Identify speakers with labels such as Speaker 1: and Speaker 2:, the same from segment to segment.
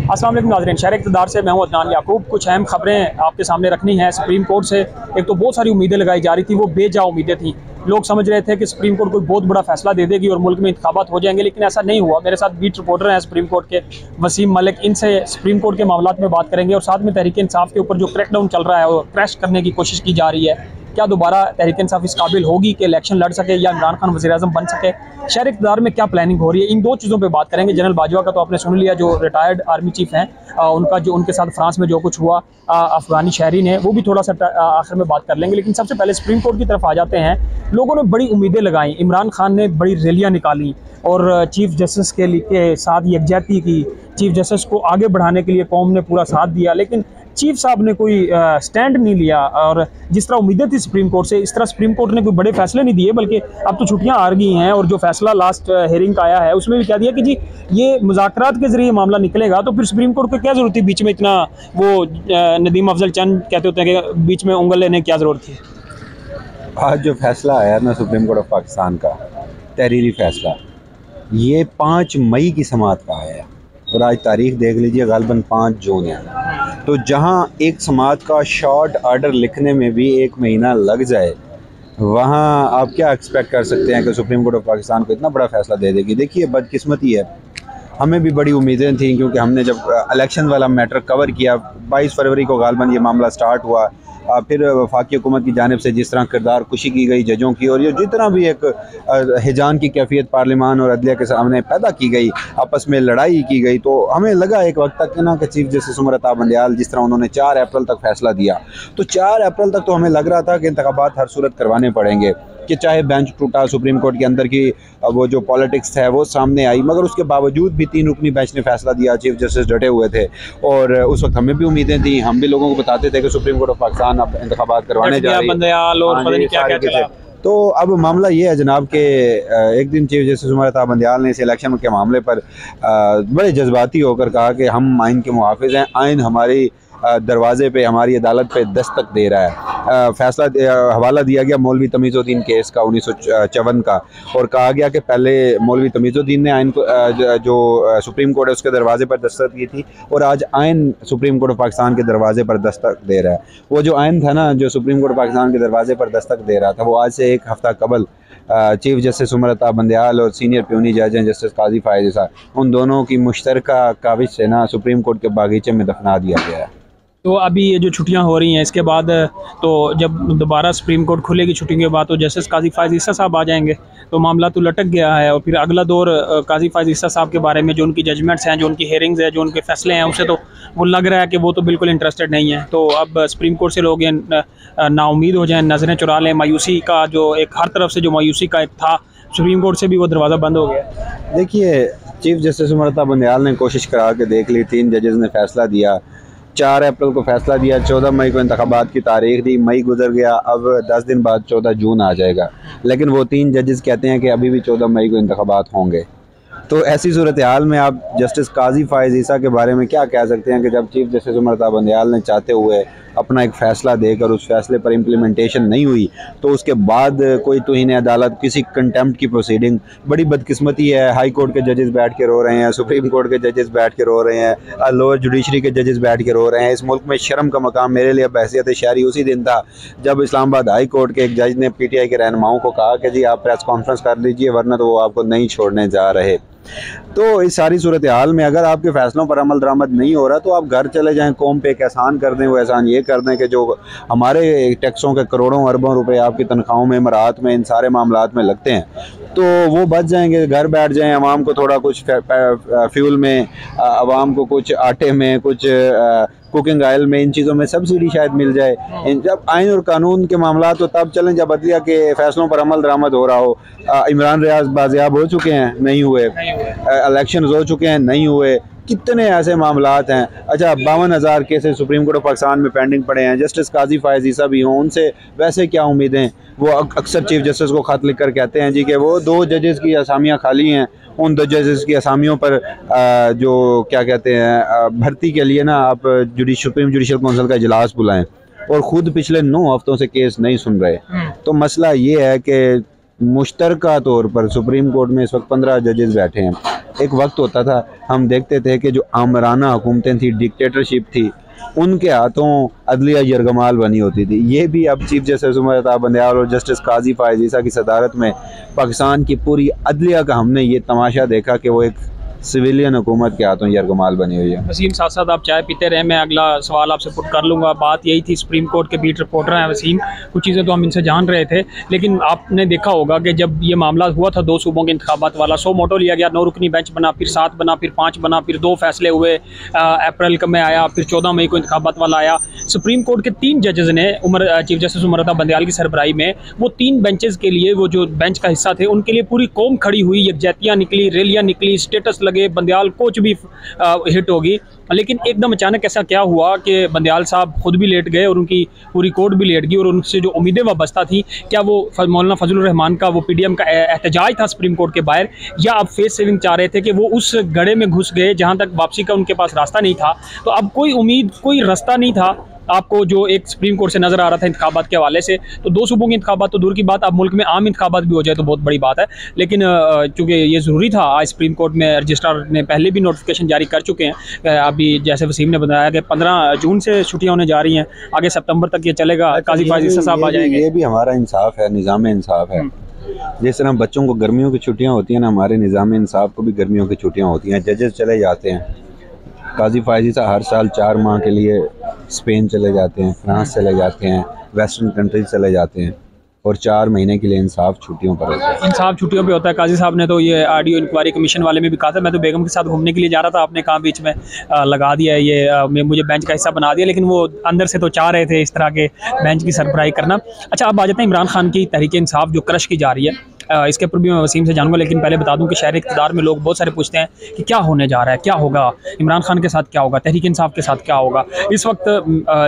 Speaker 1: अस्सलाम वालेकुम नाज़रीन, शहर इक़्तिदार से मैं हूं अदनान याकूब। कुछ अहम खबरें आपके सामने रखनी है सुप्रीम कोर्ट से। एक तो बहुत सारी उम्मीदें लगाई जा रही थी, वो बेजा उम्मीदें थी। लोग समझ रहे थे कि सुप्रीम कोर्ट कोई बहुत बड़ा फैसला दे देगी और मुल्क में इंतखाबात हो जाएंगे, लेकिन ऐसा नहीं हुआ। मेरे साथ बीट रिपोर्टर हैं सुप्रीम कोर्ट के वसीम मलिक, इनसे सुप्रीम कोर्ट के मामलात में बात करेंगे और साथ में तहरीक इंसाफ के ऊपर जो क्रैकडाउन चल रहा है और क्रैश करने की कोशिश की जा रही है, क्या दोबारा तहरीक इंसाफ इस काबिल होगी कि इलेक्शन लड़ सके या इमरान खान वज़ीर-ए-आज़म बन सके। शहर इक़्तिदार में क्या प्लानिंग हो रही है, इन दो चीज़ों पे बात करेंगे। जनरल बाजवा का तो आपने सुन लिया, जो रिटायर्ड आर्मी चीफ हैं, उनका जो उनके साथ फ्रांस में जो कुछ हुआ अफगानी शहरी ने, वो भी थोड़ा सा आखिर में बात कर लेंगे। लेकिन सबसे पहले सुप्रीम कोर्ट की तरफ आ जाते हैं। लोगों ने बड़ी उम्मीदें लगाई, इमरान खान ने बड़ी रैलियाँ निकाली और चीफ जस्टिस के साथ यकजहती की, चीफ जस्टिस को आगे बढ़ाने के लिए कौम ने पूरा साथ दिया, लेकिन चीफ साहब ने कोई स्टैंड नहीं लिया। और जिस तरह उम्मीदें थी सुप्रीम कोर्ट से, इस तरह सुप्रीम कोर्ट ने कोई बड़े फैसले नहीं दिए, बल्कि अब तो छुट्टियां आ गई हैं। और जो फैसला लास्ट हेयरिंग का आया है उसमें भी कह दिया कि जी ये मुज़ाकरात के जरिए मामला निकलेगा, तो फिर सुप्रीम कोर्ट को क्या ज़रूरत थी बीच में इतना, वो नदीम अफजल चंद कहते होते हैं कि बीच में उंगल लेने की क्या ज़रूरत थी।
Speaker 2: आज जो फैसला आया ना सुप्रीम कोर्ट ऑफ पाकिस्तान का, तहरीरी फैसला, ये 5 मई की समाअत का आया है और आज तारीख देख लीजिए, ग़ालिबन 5 जून है। तो जहां एक समाअत का शॉर्ट आर्डर लिखने में भी 1 महीना लग जाए, वहां आप क्या एक्सपेक्ट कर सकते हैं कि सुप्रीम कोर्ट ऑफ पाकिस्तान को इतना बड़ा फैसला दे देगी। देखिए, बदकिस्मती है, हमें भी बड़ी उम्मीदें थी, क्योंकि हमने जब इलेक्शन वाला मैटर कवर किया, 22 फरवरी को ग़ालिबन ये मामला स्टार्ट हुआ। फिर वफाकी हुकूमत की जानिब से जिस तरह किरदार कुशी की गई जजों की, और ये जितना भी एक हिजान की कैफियत पार्लिमान और अदलिया के सामने पैदा की गई, आपस में लड़ाई की गई, तो हमें लगा एक वक्त तक ना कि चीफ जस्टिस उमर अता बंदियाल, जिस तरह उन्होंने 4 अप्रैल तक फैसला दिया, तो 4 अप्रैल तक तो हमें लग रहा था कि इंतखाबात हर सूरत करवाने पड़ेंगे, कि चाहे बेंच टूटा, सुप्रीम कोर्ट के अंदर की वो जो पॉलिटिक्स है वो सामने आई, मगर उसके बावजूद भी 3 रुकनी बेंच ने फैसला दिया, चीफ जस्टिस डटे हुए थे। और उस वक्त हमें भी उम्मीदें थी, हम भी लोगों को बताते थे कि सुप्रीम कोर्ट ऑफ पाकिस्तान अब इंतखाबात करवाने जा रही है। तो अब मामला ये है जनाब के एक दिन चीफ जस्टिस उमर अता बंदियाल ने इस इलेक्शन के मामले पर बड़े जज्बाती होकर कहा कि हम आइन के मुहाफिज हैं, आइन हमारी दरवाजे पे, हमारी अदालत पे दस्तक दे रहा है। फैसला हवाला दिया गया मौलवी तमीज़ुद्दीन केस का 1954 का, और कहा गया कि पहले मौलवी तमीज़ुद्दीन ने आइन को जो सुप्रीम कोर्ट है उसके दरवाजे पर दस्तक की थी, और आज आइन सुप्रीम कोर्ट ऑफ पाकिस्तान के दरवाजे पर दस्तक दे रहा है। वो जो आइन था ना, जो सुप्रीम कोर्ट ऑफ पाकिस्तान के दरवाजे पर दस्तक दे रहा था, वो आज से 1 हफ़्ता कबल चीफ जस्टिस उमर अता बंदियाल और सीनियर प्यूनी जज हैं जस्टिस काजी फायज़ साहब, उन दोनों की मुश्तरका काविश से ना सुप्रीम कोर्ट के बागीचे में दफना दिया गया है।
Speaker 1: तो अभी ये जो छुट्टियां हो रही हैं, इसके बाद तो जब दोबारा सुप्रीम कोर्ट खुलेगी छुट्टियों के बाद, तो जस्टिस काजी फायज़ ईसा साहब आ जाएंगे, तो मामला तो लटक गया है। और फिर अगला दौर काजी फायज़ ईसा साहब के बारे में, जो उनकी जजमेंट्स हैं, जो उनकी हेयरिंग्स हैं, जो उनके फैसले हैं, उससे तो वो लग रहा है कि वो तो बिल्कुल इंटरेस्टेड नहीं है। तो अब सुप्रीम कोर्ट से लोग नाउमीद हो जाएँ, नज़रें चुरा लें। मायूसी का जो एक हर तरफ से जो मायूसी का एक था, सुप्रीम कोर्ट से भी वो दरवाज़ा बंद हो गया।
Speaker 2: देखिए, चीफ जस्टिस उमर अता बंदियाल ने कोशिश करा के देख ली, 3 जजेस ने फैसला दिया, 4 अप्रैल को फैसला दिया, 14 मई को इंतखाबात की तारीख दी, मई गुजर गया, अब 10 दिन बाद 14 जून आ जाएगा, लेकिन वो 3 जजेस कहते हैं कि अभी भी 14 मई को इंतखाबात होंगे। तो ऐसी सूरत हाल में आप जस्टिस काजी फायज़ ईसा के बारे में क्या कह सकते हैं कि जब चीफ जस्टिस उमर अता बंदियाल ने चाहते हुए अपना एक फ़ैसला देकर उस फैसले पर इम्प्लीमेंटेशन नहीं हुई, तो उसके बाद कोई तौहीन अदालत, किसी कंटेम्प्ट की प्रोसीडिंग। बड़ी बदकिस्मती है, हाई कोर्ट के जजेस बैठ के रो रहे हैं, सुप्रीम कोर्ट के जजेस बैठ के रो रहे हैं, लोअर जुडिशरी के जजेस बैठ के रो रहे हैं। इस मुल्क में शर्म का मकाम मेरे लिए बहैसियत शहरी उसी दिन था जब इस्लामाबाद हाई कोर्ट के एक जज ने PTI के रहनुमाओं को कहा कि जी आप प्रेस कॉन्फ्रेंस कर लीजिए, वरना तो वो आपको नहीं छोड़ने जा रहे। तो इस सारी सूरत हाल में अगर आपके फैसलों पर अमल दरामद नहीं हो रहा, तो आप घर चले जाएं, कौम पे एक एहसान कर दें। वो एहसान ये कर दें कि जो हमारे टैक्सों के करोड़ों अरबों रुपए आपकी तनख्वाहों में, मराहत में, इन सारे मामलात में लगते हैं, तो वो बच जाएंगे, घर बैठ जाएं, आवाम को थोड़ा कुछ फ्यूल में, आवाम को कुछ आटे में, कुछ कुकिंग ऑयल में, इन चीज़ों में सब्सिडी शायद मिल जाए। जब आइन और कानून के मामला तो तब चलें जब अदलिया के फैसलों पर अमल दरामद हो रहा हो। इमरान रियाज बाजियाब हो चुके हैं, नहीं हुए, इलेक्शन हो चुके हैं, नहीं हुए, कितने ऐसे मामलात हैं। अच्छा, 52,000 cases supreme court of Pakistan में पेंडिंग पड़े हैं, जस्टिस काजी फायज़ ईसा भी हों, उनसे वैसे क्या उम्मीदें। वो अक्सर चीफ जस्टिस को ख़त लिख कर कहते हैं जी कि वो 2 जजेस की असामियाँ खाली हैं, उन 2 जजेस की असामियों पर जो क्या कहते हैं भर्ती के लिए ना आप सुप्रीम जुडिशल काउंसिल का इजलास बुलाएं, और ख़ुद पिछले 9 हफ्तों से केस नहीं सुन रहे। तो मसला ये है कि मुश्तरका तौर पर सुप्रीम कोर्ट में इस वक्त 15 जजेस बैठे हैं, एक वक्त होता था हम देखते थे कि जो आमराना हुकूमतें थी, डिक्टेटरशिप थी, उनके हाथों अदलिया यरगमाल बनी होती थी। ये भी अब चीफ जस्टिस उमर अता बंदयाल और जस्टिस काजी फायज़ ईसा की सदारत में पाकिस्तान की पूरी अदलिया का हमने ये तमाशा देखा कि वो एक सिविलियन हुकूमत के हाथों यरगमाल बनी हुई है।
Speaker 1: वसीम साथ साथ आप चाय पीते रहे, मैं अगला सवाल आपसे पुट कर लूँगा। बात यही थी, सुप्रीम कोर्ट के बीट रिपोर्टर हैं वसीम, कुछ चीज़ें तो हम इनसे जान रहे थे, लेकिन आपने देखा होगा कि जब ये मामला हुआ था 2 सूबों के इंतखाबात वाला, 100 मोटो लिया गया, 9 रुकनी बेंच बना, फिर 7 बना, फिर 5 बना, फिर 2 फैसले हुए, अप्रैल में आया, फिर 14 मई को इंतखाबात वाला आया। सुप्रीम कोर्ट के 3 जजेस ने चीफ जस्टिस उमर अता बंदयाल की सरबराही में वो 3 बेंचेस के लिए, वो जो बेंच का हिस्सा थे उनके लिए पूरी कौम खड़ी हुई, यकजहतियाँ निकली, रैलियाँ निकली, स्टेटस लगे, बंदयाल कोच भी हिट होगी। लेकिन एकदम अचानक ऐसा क्या हुआ कि बंदयाल साहब खुद भी लेट गए और उनकी पूरी कोर्ट भी लेट गई, और उनसे जो उम्मीदें वाबस्ता थी, क्या वो मौलाना फजलुर रहमान का वो पीडीएम का एहतजाज था सुप्रीम कोर्ट के बाहर, या आप फेस सेविंग चाह रहे थे कि वो उस गड्ढे में घुस गए जहां तक वापसी का उनके पास रास्ता नहीं था? तो अब कोई उम्मीद, कोई रास्ता नहीं था आपको जो एक सुप्रीम कोर्ट से नज़र आ रहा था इंतखाबात के हवाले से। तो 2 सूबों के इंतखाबात तो दूर की बात, अब मुल्क में आम इंतखाबात भी हो जाए तो बहुत बड़ी बात है, लेकिन चूँकि ये ज़रूरी था, आज सुप्रीम कोर्ट में रजिस्ट्रार ने पहले भी नोटिफिकेशन जारी कर चुके हैं। अभी जैसे वसीम ने बताया कि 15 जून से छुट्टियाँ होने जा रही हैं, आगे सितंबर तक ये चलेगा। काजी फायज़ ईसा साहब आ जाएंगे।
Speaker 2: ये भी हमारा इंसाफ है, निज़ाम इंसाफ है। जिस तरह बच्चों को गर्मियों की छुट्टियाँ होती हैं ना, हमारे निज़ाम इंसाफ को भी गर्मियों की छुट्टियाँ होती हैं। जजेस चले जाते हैं, काजी फायज़ ईसा हर साल 4 माह के लिए स्पेन चले जाते हैं, फ्रांस चले जाते हैं, वेस्टर्न कंट्रीज चले जाते हैं, और 4 महीने के लिए इंसाफ छुट्टियों पर होता है।
Speaker 1: इंसाफ छुट्टियों पे होता है। काजी साहब ने तो ये ऑडियो इंक्वायरी कमीशन वाले में भी कहा था, मैं तो बेगम के साथ घूमने के लिए जा रहा था, आपने कहा बीच में लगा दिया ये मुझे बेंच का हिस्सा बना दिया, लेकिन वो अंदर से तो चाह रहे थे इस तरह के बेंच की सरबराही करना। अच्छा, अब आ जाते हैं इमरान खान की तहरीक इंसाफ जो क्रश की जा रही है। इसके ऊपर भी मैं वसीम से जानूंगा, लेकिन पहले बता दूं कि शहर इक़्तिदार में लोग बहुत सारे पूछते हैं कि क्या होने जा रहा है, क्या होगा इमरान खान के साथ, क्या होगा तहरीक इंसाफ के साथ, क्या होगा। इस वक्त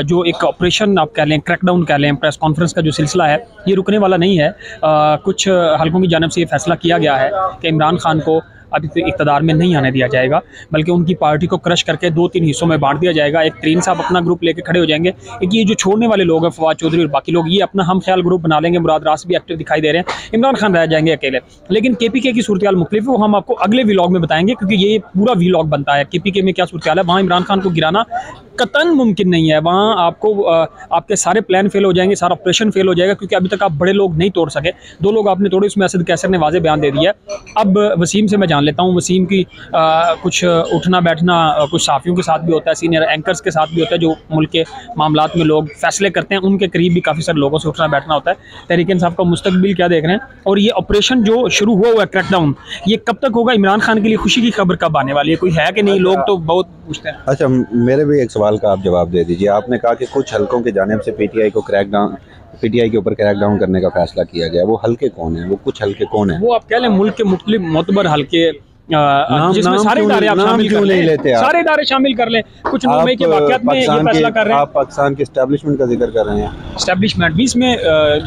Speaker 1: जो एक ऑपरेशन आप कह लें, क्रैकडाउन कह लें, प्रेस कॉन्फ्रेंस का जो सिलसिला है, ये रुकने वाला नहीं है। कुछ हलकों की जानिब से ये फैसला किया गया है कि इमरान खान को अभी तो इक़्तिदार में नहीं आने दिया जाएगा, बल्कि उनकी पार्टी को क्रश करके 2-3 हिस्सों में बांट दिया जाएगा। एक तरीन साहब अपना ग्रुप लेके खड़े हो जाएंगे, एक ये जो छोड़ने वाले लोग हैं फवाद चौधरी और बाकी लोग, ये अपना हम ख्याल ग्रुप बना लेंगे। मुराद रास भी एक्टिव दिखाई दे रहे हैं, इमरान खान रह जाएंगे अकेले। लेकिन केपीके की सूरत हाल मुख्तलिफ है, वो हम आपको अगले व्लॉग में बताएंगे, क्योंकि ये पूरा व्लॉग बनता है केपीके में क्या सूरत हाल है। वहाँ इमरान खान को गिराना कतन मुमकिन नहीं है, वहाँ आपको आपके सारे प्लान फेल हो जाएंगे, सारा ऑपरेशन फेल हो जाएगा, क्योंकि अभी तक आप बड़े लोग नहीं तोड़ सके। 2 लोग आपने तोड़े, उसमें असद कैसर ने वाज़े बयान दे दिया। अब वसीम से मैं जान लेता हूँ, वसीम की कुछ उठना बैठना कुछ साफ़ियों के साथ भी होता है, सीनियर एंकर्स के साथ भी होता है, जो मुल्क के मामलात में लोग फैसले करते हैं, उनके करीब भी काफ़ी सारे लोगों से उठना बैठना होता है। तहरीक इंसाफ का मुस्तकबिल क्या देख रहे हैं, और ये ऑपरेशन जो शुरू हुआ है क्रैकडाउन, ये कब तक होगा? इमरान खान के लिए खुशी की खबर कब आने वाली है? कोई है कि नहीं? लोग तो बहुत पूछते हैं।
Speaker 2: अच्छा, मेरे भी एक सवाल का आप जवाब दे दीजिए। आपने कहा कि कुछ हलकों की जानिब से पीटीआई के ऊपर क्रैकडाउन करने का फैसला किया गया, वो हल्के कौन है? वो कुछ हल्के कौन है?
Speaker 1: वो आप कह लें मुल्क के मुख्तलिफ मोतबर हल्के, जिसमें सारे इदारे आप शामिल कर लें, सारे इदारे शामिल कर लें। कुछ मुंबई के वाक़यात में ये फैसला कर रहे हैं।
Speaker 2: आप पाकिस्तान के एस्टेब्लिशमेंट का जिक्र कर रहे हैं।
Speaker 1: एस्टेब्लिशमेंट भी इसमें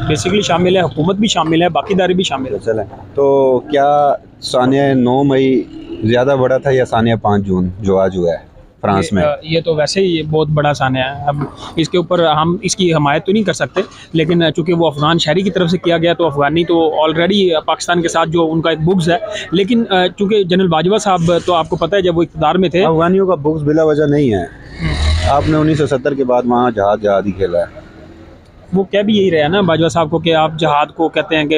Speaker 1: बेसिकली शामिल है, हुकूमत भी शामिल है, बाकी इदारे भी शामिल है।
Speaker 2: चलें, तो क्या सानिया 9 मई ज़्यादा बड़ा था या सानिया 5 जून जो आज हुआ है फ्रांस में?
Speaker 1: ये तो वैसे ही बहुत बड़ा सानिया है। अब इसके ऊपर हम इसकी हमायत तो नहीं कर सकते, लेकिन चूंकि वो अफगान शहरी की तरफ से किया गया, तो अफगानी तो ऑलरेडी पाकिस्तान के साथ जो उनका एक बुग्ज़ है, लेकिन चूंकि जनरल बाजवा साहब तो आपको पता है जब वो इक़्तिदार में थे,
Speaker 2: अफगानियों का बुग्ज़ बिला वजह नहीं है। आपने 1970 के बाद वहाँ जहाद ही खेला है।
Speaker 1: वो कह भी यही रहा ना बाजवा साहब को कि आप जहाद को कहते हैं कि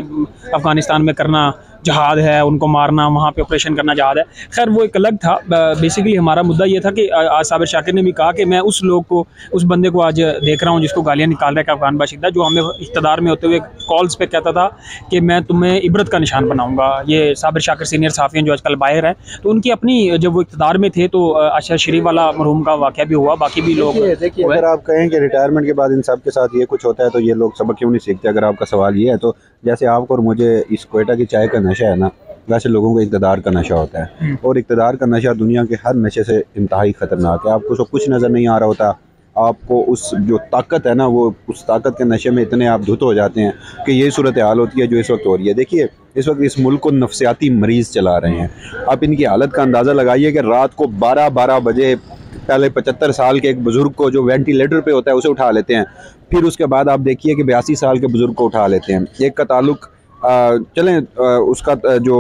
Speaker 1: अफगानिस्तान में करना जहाद है, उनको मारना, वहाँ पे ऑपरेशन करना जहाद है। खैर वो एक अलग था। बेसिकली हमारा मुद्दा ये था कि आज साबिर शाकिर ने भी कहा कि मैं उस लोग को, उस बंदे को आज देख रहा हूँ जिसको गालियाँ निकाल रहा है अफगान बाशिंदा, जो हमें इक़्तिदार में होते हुए कॉल्स पे कहता था कि मैं तुम्हें इबरत का निशान बनाऊँगा। ये साबिर शाकिर सीनियर साफ़ी हैं जो आजकल बाहर हैं, तो उनकी अपनी, जब वो इक़्तिदार में थे तो अशर शरीफ वाला मरहूम का वाक़या भी हुआ, बाकी भी लोग।
Speaker 2: देखिए, अगर आप कहें कि रिटायरमेंट के बाद इन सब के साथ ये कुछ होता है तो ये लोग सबक क्यों नहीं सीखते? अगर आपका सवाल ये है, तो जैसे आपको और मुझे इस क्वेटा की चाय का नशा है ना, वैसे लोगों को इक़्तिदार का नशा होता है, और इक़्तिदार का नशा दुनिया के हर नशे से इंतहाई ख़तरनाक है। आपको उसको कुछ नज़र नहीं आ रहा होता, आपको उस जो ताकत है ना, वो उस ताकत के नशे में इतने आप धुत हो जाते हैं कि यही सूरत हाल होती है जो इस वक्त हो रही है। देखिए, इस वक्त इस मुल्क को नफसियाती मरीज़ चला रहे हैं। आप इनकी हालत का अंदाज़ा लगाइए कि रात को 12-12 बजे पहले 75 साल के एक बुज़ुर्ग को जो वेंटिलेटर पे होता है उसे उठा लेते हैं, फिर उसके बाद आप देखिए कि 82 साल के बुज़ुर्ग को उठा लेते हैं। एक का ताल्लुक चलें उसका जो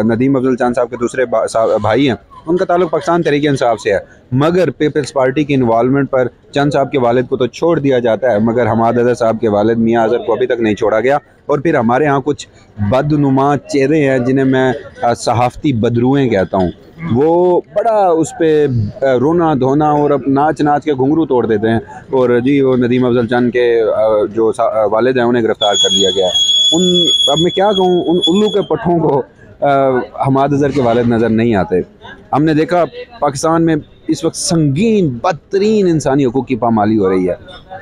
Speaker 2: नदीम अफजल चांद साहब के दूसरे भाई हैं उनका ताल्लुक पाकिस्तान तहरीक इंसाफ से है, मगर पीपल्स पार्टी की इन्वॉल्वमेंट पर चंद साहब के वालिद को तो छोड़ दिया जाता है, मगर हमाद अज़हर साहब के वालिद मियाँ अज़हर को अभी तक नहीं छोड़ा गया। और फिर हमारे यहाँ कुछ बदनुमा चेहरे हैं जिन्हें मैं सहाफ़ती बदरुएँ कहता हूँ, वो बड़ा उस पर रोना धोना और अब नाच नाच के घुंघरू तोड़ देते हैं। और जी वो नदीम अफजल चंद के जो वालिद हैं उन्हें गिरफ़्तार कर लिया गया है। अब मैं क्या कहूँ, उन उल्लू के पट्ठों को हमाद अज़हर के वालिद नज़र नहीं आते। हमने देखा पाकिस्तान में इस वक्त संगीन बदतरीन इंसानी हकूक़ की पामाली हो रही है।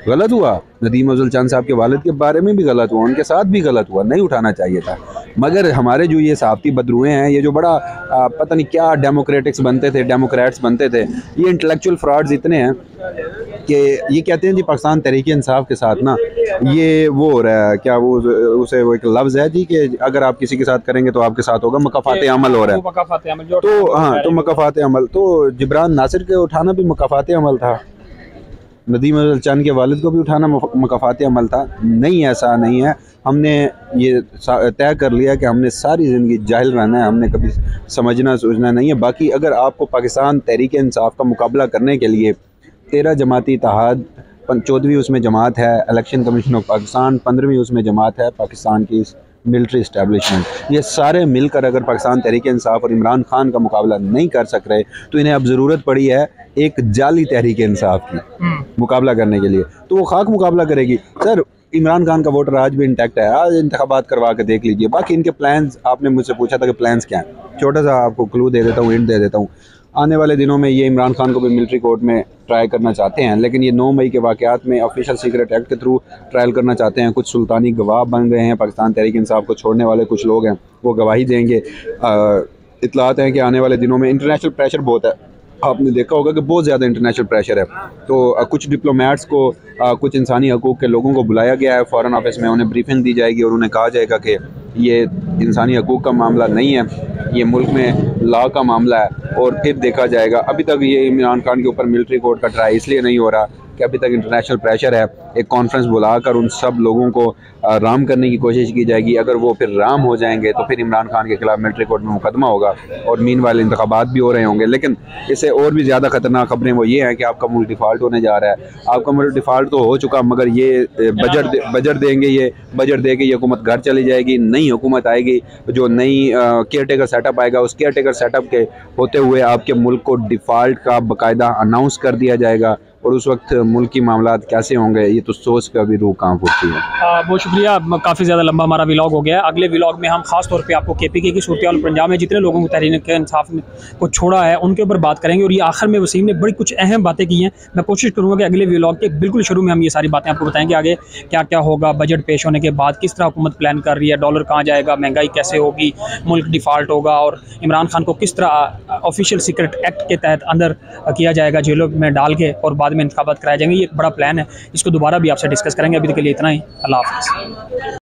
Speaker 2: गलत हुआ, नदीम अफजल चांद साहब के वालिद के बारे में भी गलत हुआ, उनके साथ भी गलत हुआ, नहीं उठाना चाहिए था। मगर हमारे जो ये सहाफ़ती बदरुएँ हैं, ये जो बड़ा पता नहीं क्या डेमोक्रेटिक्स बनते थे, डेमोक्रेट्स बनते थे, ये इंटेलेक्चुअल फ्रॉड्स इतने हैं कि ये कहते हैं जी पाकिस्तान तहरीक इंसाफ के साथ ना ये वो हो रहा है, क्या वो उसे वो एक लफ्ज़ है जी कि अगर आप किसी के साथ करेंगे तो आपके साथ होगा, मकाफ़ात अमल हो रहा है। तो हाँ, तो मकाफ़ात अमल, तो जिब्रान नासिर के उठाना भी मकाफ़ात अमल था, नदीम अफजल चंद के वालिद को भी उठाना मकाफ़ात अमल था। नहीं, ऐसा नहीं है। हमने ये तय कर लिया कि हमने सारी ज़िंदगी जाहिल रहना है, हमने कभी समझना सोचना नहीं है। बाकी अगर आपको पाकिस्तान तहरीक इंसाफ का मुकाबला करने के लिए 13 जमाती इत्तेहाद, 14वीं उसमें जमात है, इलेक्शन कमीशन ऑफ पाकिस्तान 15वीं उसमें जमात है, पाकिस्तान की मिलिट्री इस्टेब्लिशमेंट, ये सारे मिलकर अगर पाकिस्तान तहरीक इंसाफ और इमरान खान का मुकाबला नहीं कर सक रहे तो इन्हें अब ज़रूरत पड़ी है एक जाली तहरीक इंसाफ की मुकाबला करने के लिए। तो वो खाक मुकाबला करेगी। सर, इमरान खान का वोटर आज भी इंटैक्ट है, आज इंतखाबात करवा के देख लीजिए। बाकी इनके प्लान्स, आपने मुझसे पूछा था कि प्लान्स क्या हैं, छोटा सा आपको क्लू दे देता हूँ, हिंट दे देता हूँ। आने वाले दिनों में ये इमरान खान को भी मिलिट्री कोर्ट में ट्राई करना चाहते हैं, लेकिन ये 9 मई के वाक़यात में ऑफिशियल सीक्रेट एक्ट के थ्रू ट्रायल करना चाहते हैं। कुछ सुल्तानी गवाह बन रहे हैं, पाकिस्तान तहरीक इंसाफ को छोड़ने वाले कुछ लोग हैं, वो गवाही देंगे। इत्तलात हैं कि आने वाले दिनों में इंटरनेशनल प्रेशर बहुत है, आपने देखा होगा कि बहुत ज़्यादा इंटरनेशनल प्रेशर है। तो कुछ डिप्लोमेट्स को, कुछ इंसानी हकूक़ के लोगों को बुलाया गया है फ़ॉरेन ऑफिस में, उन्हें ब्रीफिंग दी जाएगी और उन्हें कहा जाएगा कि ये इंसानी हकूक़ का मामला नहीं है, ये मुल्क में लॉ का मामला है। और फिर देखा जाएगा। अभी तक ये इमरान खान के ऊपर मिलिट्री कोर्ट का ट्राई इसलिए नहीं हो रहा कि अभी तक इंटरनेशनल प्रेशर है। एक कॉन्फ्रेंस बुलाकर उन सब लोगों को राम करने की कोशिश की जाएगी। अगर वो फिर राम हो जाएंगे तो फिर इमरान खान के खिलाफ मिलिट्री कोर्ट में मुकदमा होगा और मीन वाले इंतखाबात भी हो रहे होंगे। लेकिन इससे और भी ज़्यादा ख़तरनाक खबरें वो ये हैं कि आपका मुल्क डिफ़ाल्ट होने जा रहा है। आपका मुल्क डिफ़ाल्ट तो हो चुका, मगर ये बजट देंगे, ये बजट दे के ये हुकूमत घर चली जाएगी। नई हुकूमत आएगी, जो नई केयर टेकर सेटअप आएगा, उस केयर टेकर सेटअप के होते हुए आपके मुल्क को डिफ़ाल्ट का बाकायदा अनाउंस कर दिया जाएगा। और उस वक्त मुल्क की मामलात कैसे होंगे, ये तो सोच कर भी रूह कांप उठती है।
Speaker 1: बहुत शुक्रिया, काफ़ी ज़्यादा लंबा हमारा व्लॉग हो गया। अगले व्लॉग में हम खास तौर पे आपको KPK की सूरत और पंजाब में जितने लोगों को तहरीक इंसाफ को छोड़ा है उनके ऊपर बात करेंगे। और ये आखिर में वसीम ने बड़ी कुछ अहम बातें की हैं। मैं कोशिश करूँगा कि अगले व्लॉग के बिल्कुल शुरू में हम ये सारी बातें आपको बताएंगे। आगे क्या क्या होगा, बजट पेश होने के बाद किस तरह हुकूमत प्लान कर रही है, डॉलर कहाँ जाएगा, महंगाई कैसे होगी, मुल्क डिफ़ाल्ट होगा, और इमरान खान को किस तरह ऑफिशियल सीक्रेट एक्ट के तहत अंदर किया जाएगा, जेलों में डाल के, और बाद में इंतखाबात कराए जाएंगे। ये एक बड़ा प्लान है, इसको दोबारा भी आपसे डिस्कस करेंगे। अभी तक के लिए इतना ही। अल्लाह हाफ़िज़।